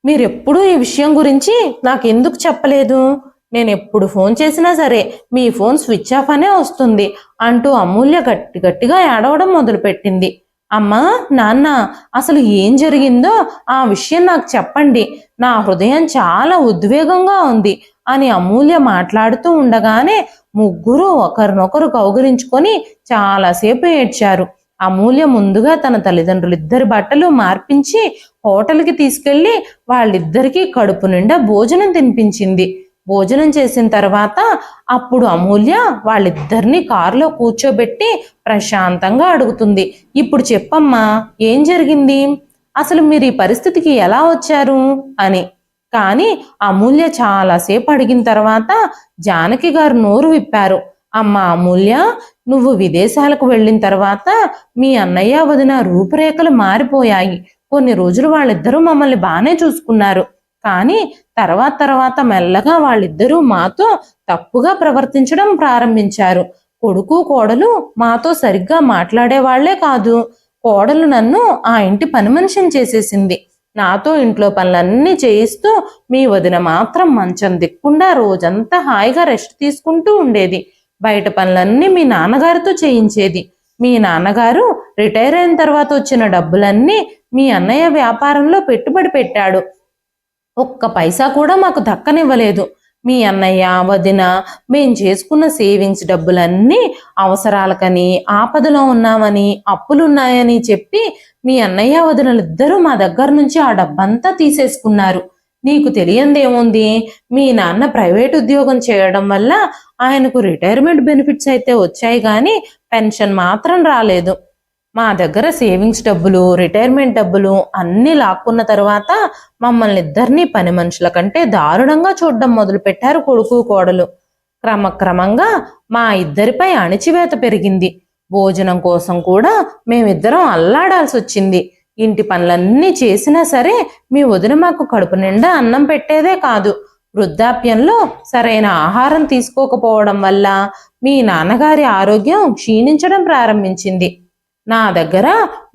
Speaker 1: మీరెప్పుడూ ఈ విషయం గురించి నాకెందుకు చెప్పలేదు? నేను ఎప్పుడు ఫోన్ చేసినా సరే మీ ఫోన్ స్విచ్ ఆఫ్ అనే వస్తుంది అంటూ అమూల్య గట్టిగా ఏడవడం మొదలుపెట్టింది. అమ్మా, నాన్న, అసలు ఏం జరిగిందో ఆ విషయం నాకు చెప్పండి. నా హృదయం చాలా ఉద్వేగంగా ఉంది అని అమూల్య మాట్లాడుతూ ఉండగానే ముగ్గురు ఒకరినొకరు కౌగిలించుకొని చాలాసేపు ఏడ్చారు. అమూల్య ముందుగా తన తల్లిదండ్రులిద్దరి బట్టలు మార్పించి హోటల్కి తీసుకెళ్లి వాళ్ళిద్దరికీ కడుపు నిండా భోజనం తినిపించింది. భోజనం చేసిన తర్వాత అప్పుడు అమూల్య వాళ్ళిద్దరినీ కారులో కూర్చోబెట్టి ప్రశాంతంగా అడుగుతుంది, ఇప్పుడు చెప్పమ్మా, ఏం జరిగింది? అసలు మీరు ఈ పరిస్థితికి ఎలా వచ్చారు అని. కానీ అమూల్య చాలాసేపు అడిగిన తర్వాత జానకి గారు నోరు విప్పారు. అమ్మా అమూల్య, నువ్వు విదేశాలకు వెళ్ళిన తర్వాత మీ అన్నయ్య వదిన రూపురేఖలు మారిపోయాయి. కొన్ని రోజులు వాళ్ళిద్దరూ మమ్మల్ని బాగానే చూసుకున్నారు. కానీ తర్వాత మెల్లగా వాళ్ళిద్దరూ మాతో తప్పుగా ప్రవర్తించడం ప్రారంభించారు. కొడుకు కోడలు మాతో సరిగ్గా మాట్లాడేవాళ్లే కాదు. కోడలు నన్ను ఆ ఇంటి పని మనిషిని చేసేసింది. నాతో ఇంట్లో పనులన్నీ చేయిస్తూ మీ వదిన మాత్రం మంచం దిక్కుండా రోజంతా హాయిగా రెస్ట్ తీసుకుంటూ ఉండేది. బయట పనులన్నీ మీ నాన్నగారితో చేయించేది. మీ నాన్నగారు రిటైర్ అయిన తర్వాత వచ్చిన డబ్బులన్నీ మీ అన్నయ్య వ్యాపారంలో పెట్టుబడి పెట్టాడు. ఒక్క పైసా కూడా మాకు దక్కనివ్వలేదు. మీ అన్నయ్య వదిన మేం చేసుకున్న సేవింగ్స్ డబ్బులన్నీ అవసరాలకని, ఆపదలో ఉన్నామని, అప్పులున్నాయని చెప్పి మీ అన్నయ్య వదినలిద్దరూ మా దగ్గర నుంచి ఆ డబ్బంతా తీసేసుకున్నారు. నీకు తెలియందేముంది, మీ నాన్న ప్రైవేట్ ఉద్యోగం చేయడం వల్ల ఆయనకు రిటైర్మెంట్ బెనిఫిట్స్ అయితే వచ్చాయి కానీ పెన్షన్ మాత్రం రాలేదు. మా దగ్గర సేవింగ్స్ డబ్బులు, రిటైర్మెంట్ డబ్బులు అన్నీ లాక్కున్న తర్వాత మమ్మల్ని ఇద్దరినీ పని మనుషుల కంటే దారుణంగా చూడడం మొదలుపెట్టారు కొడుకు కోడలు. క్రమక్రమంగా మా ఇద్దరిపై అణిచివేత పెరిగింది. భోజనం కోసం కూడా మేమిద్దరం అల్లాడాల్సి వచ్చింది. ఇంటి పనులన్నీ చేసినా సరే మీ వదిన మాకు కడుపు నిండా అన్నం పెట్టేదే కాదు. వృద్ధాప్యంలో సరైన ఆహారం తీసుకోకపోవడం వల్ల మీ నాన్నగారి ఆరోగ్యం క్షీణించడం ప్రారంభించింది. నా దగ్గర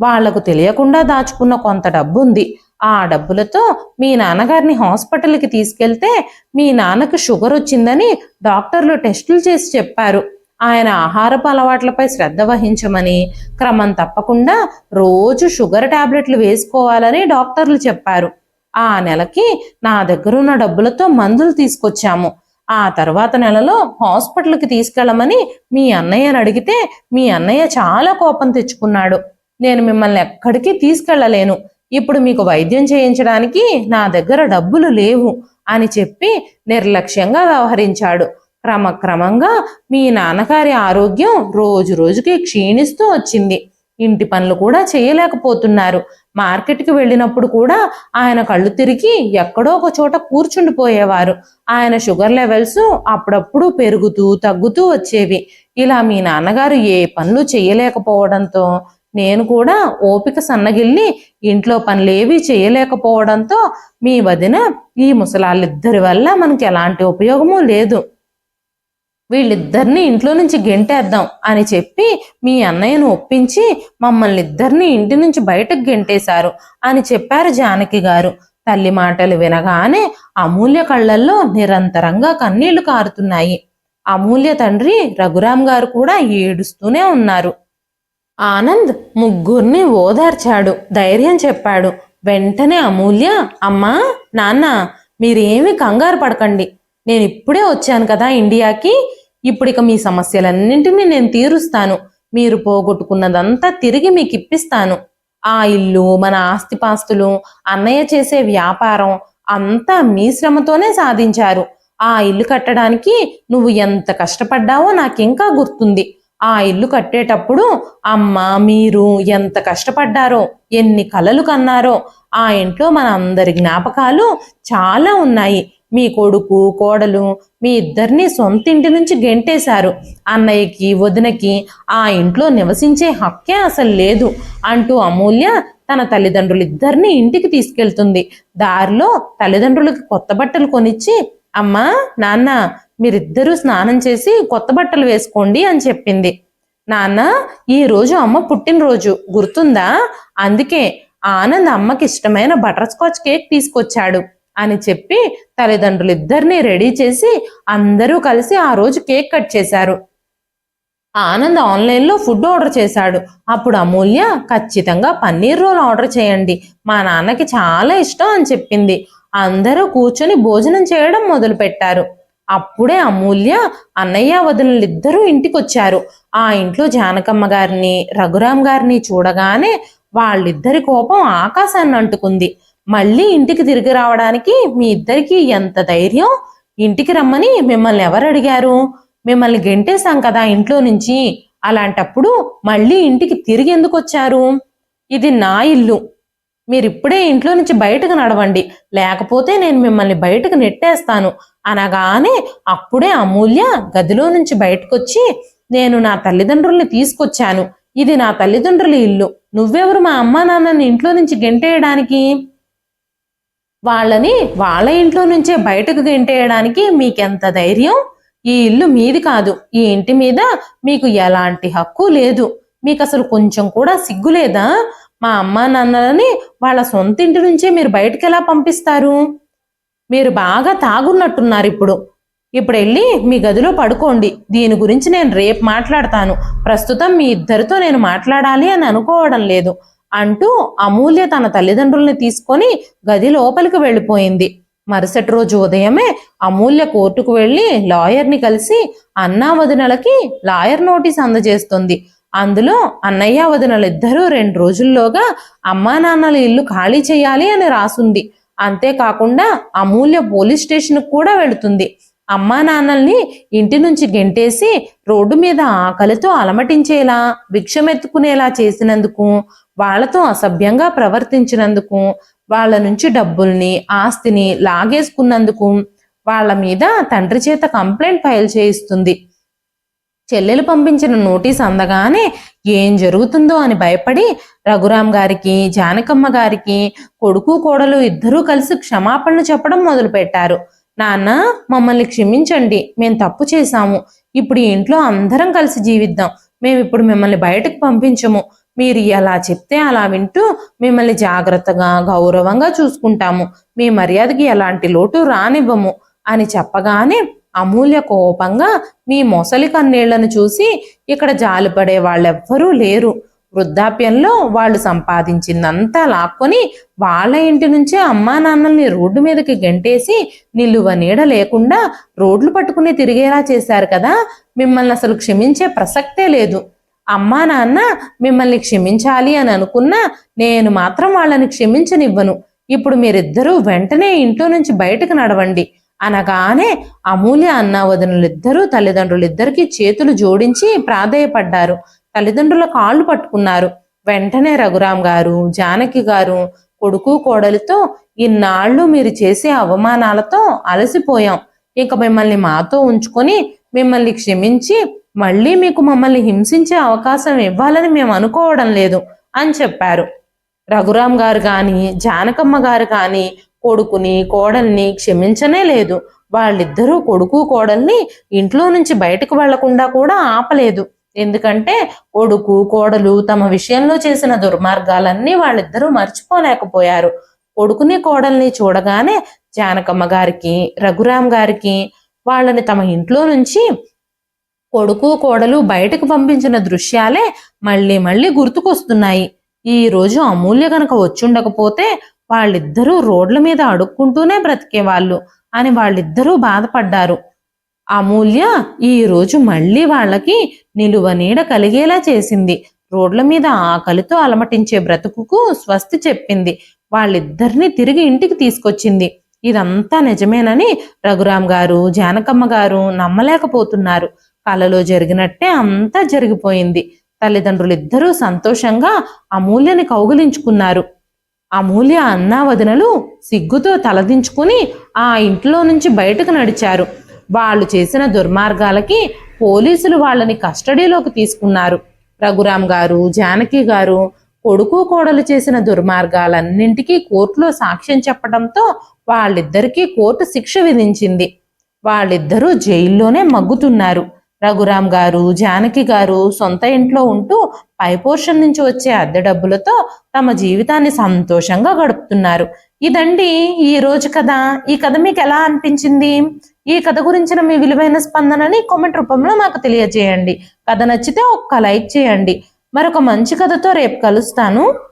Speaker 1: వాళ్లకు తెలియకుండా దాచుకున్న కొంత డబ్బు ఉంది. ఆ డబ్బులతో మీ నాన్నగారిని హాస్పిటల్కి తీసుకెళ్తే మీ నాన్నకు షుగర్ వచ్చిందని డాక్టర్లు టెస్టులు చేసి చెప్పారు. ఆయన ఆహారపు అలవాట్లపై శ్రద్ధ వహించమని, క్రమం తప్పకుండా రోజు షుగర్ టాబ్లెట్లు వేసుకోవాలని డాక్టర్లు చెప్పారు. ఆ నెలకి నా దగ్గరున్న డబ్బులతో మందులు తీసుకొచ్చాము. ఆ తర్వాత నెలలో హాస్పిటల్కి తీసుకెళ్ళమని మీ అన్నయ్యని అడిగితే మీ అన్నయ్య చాలా కోపం తెచ్చుకున్నాడు. నేను మిమ్మల్ని ఎక్కడికి తీసుకెళ్ళలేను. ఇప్పుడు మీకు వైద్యం చేయించడానికి నా దగ్గర డబ్బులు లేవు అని చెప్పి నిర్లక్ష్యంగా వ్యవహరించాడు. క్రమక్రమంగా మీ నాన్నగారి ఆరోగ్యం రోజు రోజుకి క్షీణిస్తూ వచ్చింది. ఇంటి పనులు కూడా చేయలేకపోతున్నారు. మార్కెట్కి వెళ్ళినప్పుడు కూడా ఆయన కళ్ళు తిరిగి ఎక్కడో ఒక చోట కూర్చుండిపోయేవారు. ఆయన షుగర్ లెవెల్స్ అప్పుడప్పుడు పెరుగుతూ తగ్గుతూ వచ్చేవి. ఇలా మీ నాన్నగారు ఏ పనులు చేయలేకపోవడంతో నేను కూడా ఓపిక సన్నగిల్లి ఇంట్లో పనులేవి చేయలేకపోవడంతో మీ వదిన ఈ ముసలాళ్ళిద్దరి వల్ల మనకి ఎలాంటి ఉపయోగమూ లేదు, వీళ్ళిద్దరిని ఇంట్లో నుంచి గెంటేద్దాం అని చెప్పి మీ అన్నయ్యను ఒప్పించి మమ్మల్ని ఇద్దరిని ఇంటి నుంచి బయటకు గెంటేశారు అని చెప్పారు జానకి గారు. తల్లి మాటలు వినగానే అమూల్య కళ్ళల్లో నిరంతరంగా కన్నీళ్లు కారుతున్నాయి. అమూల్య తండ్రి రఘురాం గారు కూడా ఏడుస్తూనే ఉన్నారు. ఆనంద్ ముగ్గురిని ఓదార్చాడు, ధైర్యం చెప్పాడు. వెంటనే అమూల్య, అమ్మా నాన్న మీరేమీ కంగారు పడకండి, నేను ఇప్పుడే వచ్చాను కదా ఇండియాకి, ఇప్పుడిక మీ సమస్యలన్నింటినీ నేను తీరుస్తాను. మీరు పోగొట్టుకున్నదంతా తిరిగి మీకు ఇప్పిస్తాను. ఆ ఇల్లు, మన ఆస్తిపాస్తులు, అన్నయ్య చేసే వ్యాపారం అంతా మీ శ్రమతోనే సాధించారు. ఆ ఇల్లు కట్టడానికి నువ్వు ఎంత కష్టపడ్డావో నాకింకా గుర్తుంది. ఆ ఇల్లు కట్టేటప్పుడు అమ్మ మీరు ఎంత కష్టపడ్డారో, ఎన్ని కలలు కన్నారో. ఆ ఇంట్లో మన అందరి జ్ఞాపకాలు చాలా ఉన్నాయి. మీ కొడుకు కోడలు మీ ఇద్దరిని సొంత ఇంటి నుంచి గెంటేశారు. అన్నయ్యకి వదినకి ఆ ఇంట్లో నివసించే హక్కే అసలు లేదు అంటూ అమూల్య తన తల్లిదండ్రులిద్దరిని ఇంటికి తీసుకెళ్తుంది. దారిలో తల్లిదండ్రులకి కొత్త బట్టలు కొనిచ్చి, అమ్మా నాన్న మీరిద్దరూ స్నానం చేసి కొత్త బట్టలు వేసుకోండి అని చెప్పింది. నాన్న ఈ రోజు అమ్మ పుట్టినరోజు గుర్తుందా, అందుకే ఆనంద్ అమ్మకి ఇష్టమైన బటర్ స్కాచ్ కేక్ తీసుకొచ్చాడు అని చెప్పి తల్లిదండ్రులిద్దరినీ రెడీ చేసి అందరూ కలిసి ఆ రోజు కేక్ కట్ చేశారు. ఆనంద్ ఆన్లైన్లో ఫుడ్ ఆర్డర్ చేశాడు. అప్పుడు అమూల్య ఖచ్చితంగా పన్నీర్ రోల్ ఆర్డర్ చేయండి, మా నాన్నకి చాలా ఇష్టం అని చెప్పింది. అందరూ కూర్చొని భోజనం చేయడం మొదలు పెట్టారు. అప్పుడే అమూల్య అన్నయ్య వదినలిద్దరూ ఇంటికొచ్చారు. ఆ ఇంట్లో జానకమ్మ గారిని రఘురాం గారిని చూడగానే వాళ్ళిద్దరి కోపం ఆకాశాన్ని అంటుకుంది. మళ్ళీ ఇంటికి తిరిగి రావడానికి మీ ఇద్దరికి ఎంత ధైర్యం? ఇంటికి రమ్మని మిమ్మల్ని ఎవరు అడిగారు? మిమ్మల్ని గెంటేశాం కదా ఇంట్లో నుంచి, అలాంటప్పుడు మళ్ళీ ఇంటికి తిరిగి ఎందుకు వచ్చారు? ఇది నా ఇల్లు, మీరిప్పుడే ఇంట్లో నుంచి బయటకు నడవండి, లేకపోతే నేను మిమ్మల్ని బయటకు నెట్టేస్తాను అనగానే అప్పుడే అమూల్య గదిలో నుంచి బయటకొచ్చి, నేను నా తల్లిదండ్రుల్ని తీసుకొచ్చాను, ఇది నా తల్లిదండ్రుల ఇల్లు, నువ్వెవరు మా అమ్మా నాన్నని ఇంట్లో నుంచి గెంటేయడానికి? వాళ్ళని వాళ్ళ ఇంట్లో నుంచే బయటకు గెంటేయడానికి మీకెంత ధైర్యం? ఈ ఇల్లు మీది కాదు, ఈ ఇంటి మీద మీకు ఎలాంటి హక్కు లేదు. మీకు అసలు కొంచెం కూడా సిగ్గులేదా? మా అమ్మా నాన్నలని వాళ్ళ సొంత ఇంటి నుంచే మీరు బయటకు ఎలా పంపిస్తారు? మీరు బాగా తాగున్నట్టున్నారు. ఇప్పుడు వెళ్ళి మీ గదిలో పడుకోండి, దీని గురించి నేను రేపు మాట్లాడతాను, ప్రస్తుతం మీ ఇద్దరితో నేను మాట్లాడాలి అని అనుకోవడం లేదు అంటూ అమూల్య తన తల్లిదండ్రుల్ని తీసుకొని గది లోపలికి వెళ్ళిపోయింది. మరుసటి రోజు ఉదయమే అమూల్య కోర్టుకు వెళ్ళి లాయర్ని కలిసి అన్నా వదినలకి లాయర్ నోటీస్ అందజేస్తుంది. అందులో అన్నయ్య వదినలిద్దరూ 2 రోజుల్లోగా అమ్మా నాన్నల ఇల్లు ఖాళీ చేయాలి అని రాసుంది. అంతేకాకుండా అమూల్య పోలీస్ స్టేషన్కు కూడా వెళుతుంది. అమ్మా నాన్నల్ని ఇంటి నుంచి గెంటేసి రోడ్డు మీద ఆకలితో అలమటించేలా భిక్షమెత్తుకునేలా చేసినందుకు, వాళ్లతో అసభ్యంగా ప్రవర్తించినందుకు, వాళ్ళ నుంచి డబ్బుల్ని ఆస్తిని లాగేసుకున్నందుకు వాళ్ళ మీద తండ్రి చేత కంప్లైంట్ ఫైల్ చేయిస్తుంది. చెల్లెలు పంపించిన నోటీస్ అందగానే ఏం జరుగుతుందో అని భయపడి రఘురాం గారికి జానకమ్మ గారికి కొడుకు కోడలు ఇద్దరూ కలిసి క్షమాపణలు చెప్పడం మొదలుపెట్టారు. నాన్న మమ్మల్ని క్షమించండి, మేము తప్పు చేశాము, ఇప్పుడు ఈ ఇంట్లో అందరం కలిసి జీవిద్దాం, మేమిప్పుడు మిమ్మల్ని బయటకు పంపించము, మీరు ఎలా చెప్తే అలా వింటూ మిమ్మల్ని జాగ్రత్తగా గౌరవంగా చూసుకుంటాము, మీ మర్యాదకి ఎలాంటి లోటు రానివ్వము అని చెప్పగానే అమూల్య కోపంగా, మీ మొసలి కన్నీళ్లను చూసి ఇక్కడ జాలిపడే వాళ్ళెవ్వరూ లేరు, వృద్ధాప్యంలో వాళ్ళు సంపాదించిందంతా లాక్కొని వాళ్ళ ఇంటి నుంచే అమ్మా నాన్నల్ని రోడ్డు మీదకి గెంటేసి నిలువ నీడ లేకుండా రోడ్లు పట్టుకుని తిరిగేలా చేశారు కదా. మిమ్మల్ని అసలు క్షమించే ప్రసక్తే లేదు. అమ్మా నాన్న మిమ్మల్ని క్షమించాలి అని అనుకున్నా నేను మాత్రం వాళ్ళని క్షమించనివ్వను. ఇప్పుడు మీరిద్దరూ వెంటనే ఇంట్లో నుంచి బయటకు నడవండి అనగానే అమూల్య అన్న వదినలిద్దరూ తల్లిదండ్రులిద్దరికీ చేతులు జోడించి ప్రాధేయపడ్డారు. తల్లిదండ్రుల కాళ్ళు పట్టుకున్నారు. వెంటనే రఘురాం గారు, జానకి గారు కొడుకు కోడలితో, ఇన్నాళ్ళు మీరు చేసే అవమానాలతో అలసిపోయాం. ఇక మిమ్మల్ని మాతో ఉంచుకొని మిమ్మల్ని క్షమించి మళ్ళీ మీకు మమ్మల్ని హింసించే అవకాశం ఇవ్వాలని మేము అనుకోవడం లేదు అని చెప్పారు. రఘురాం గారు కానీ జానకమ్మ గారు కానీ కొడుకుని కోడల్ని క్షమించనే లేదు. వాళ్ళిద్దరూ కొడుకు కోడల్ని ఇంట్లో నుంచి బయటకు వెళ్లకుండా కూడా ఆపలేదు. ఎందుకంటే కొడుకు కోడలు తమ విషయంలో చేసిన దుర్మార్గాలన్నీ వాళ్ళిద్దరూ మర్చిపోలేకపోయారు. కొడుకుని కోడల్ని చూడగానే జానకమ్మ గారికి రఘురాం గారికి వాళ్ళని తమ ఇంట్లో నుంచి కొడుకు కోడలు బయటకు పంపించిన దృశ్యాలే మళ్ళీ మళ్ళీ గుర్తుకొస్తున్నాయి. ఈ రోజు అమూల్య గనక వచ్చుండకపోతే వాళ్ళిద్దరూ రోడ్ల మీద అడుక్కుంటూనే బ్రతికేవాళ్ళు అని వాళ్ళిద్దరూ బాధపడ్డారు. అమూల్య ఈ రోజు మళ్ళీ వాళ్ళకి నిలువ నీడ కలిగేలా చేసింది. రోడ్ల మీద ఆకలితో అలమటించే బ్రతుకుకు స్వస్తి చెప్పింది. వాళ్ళిద్దరినీ తిరిగి ఇంటికి తీసుకొచ్చింది. ఇదంతా నిజమేనని రఘురాం గారు జానకమ్మ గారు నమ్మలేకపోతున్నారు. కలలో జరిగినట్టే అంతా జరిగిపోయింది. తల్లిదండ్రులిద్దరూ సంతోషంగా అమూల్యని కౌగిలించుకున్నారు. అమూల్య అన్నా వదినలు సిగ్గుతో తలదించుకుని ఆ ఇంట్లో నుంచి బయటకు నడిచారు. వాళ్ళు చేసిన దుర్మార్గాలకి పోలీసులు వాళ్ళని కస్టడీలోకి తీసుకున్నారు. రఘురాం గారు జానకి గారు కొడుకు కోడలు చేసిన దుర్మార్గాలన్నింటికీ కోర్టులో సాక్ష్యం చెప్పడంతో వాళ్ళిద్దరికీ కోర్టు శిక్ష విధించింది. వాళ్ళిద్దరూ జైల్లోనే మగ్గుతున్నారు. రఘురాం గారు జానకి గారు సొంత ఇంట్లో ఉంటూ పై పోర్షన్ నుంచి వచ్చే అద్దె డబ్బులతో తమ జీవితాన్ని సంతోషంగా గడుపుతున్నారు. ఇదండి ఈ రోజు కథ. ఈ కథ మీకు ఎలా అనిపించింది? ఈ కథ గురించిన మీ విలువైన స్పందనని కామెంట్ రూపంలో మాకు తెలియజేయండి. కథ నచ్చితే ఒక్క లైక్ చేయండి. మరొక మంచి కథతో రేపు కలుస్తాను.